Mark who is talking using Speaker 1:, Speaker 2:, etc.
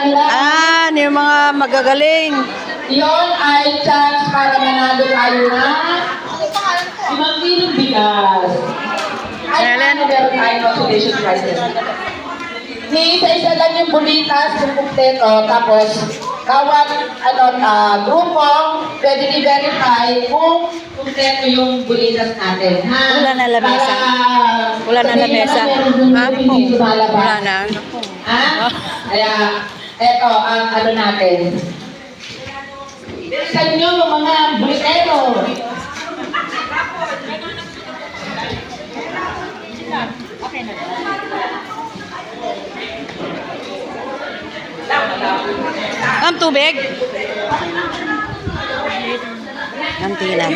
Speaker 1: kanila.
Speaker 2: Yung mga magagaling.
Speaker 1: Yun ay chance para manalo tayo na 5 kilong bigas. Ay,
Speaker 2: Helen?
Speaker 1: meron tayong consolation prizes. Isa-isa lang yung bulitas, yung kumpleto, tapos bawat grupo, pwede i-verify kung kumpleto yung bulitas natin. Ha?
Speaker 2: Wala na lamesa. Wala na lamesa. Wala na.
Speaker 1: Ha? Kaya, eto ang natin. Bilisan nyo yung mga bulitero.
Speaker 2: Ang tubig? Ang tila.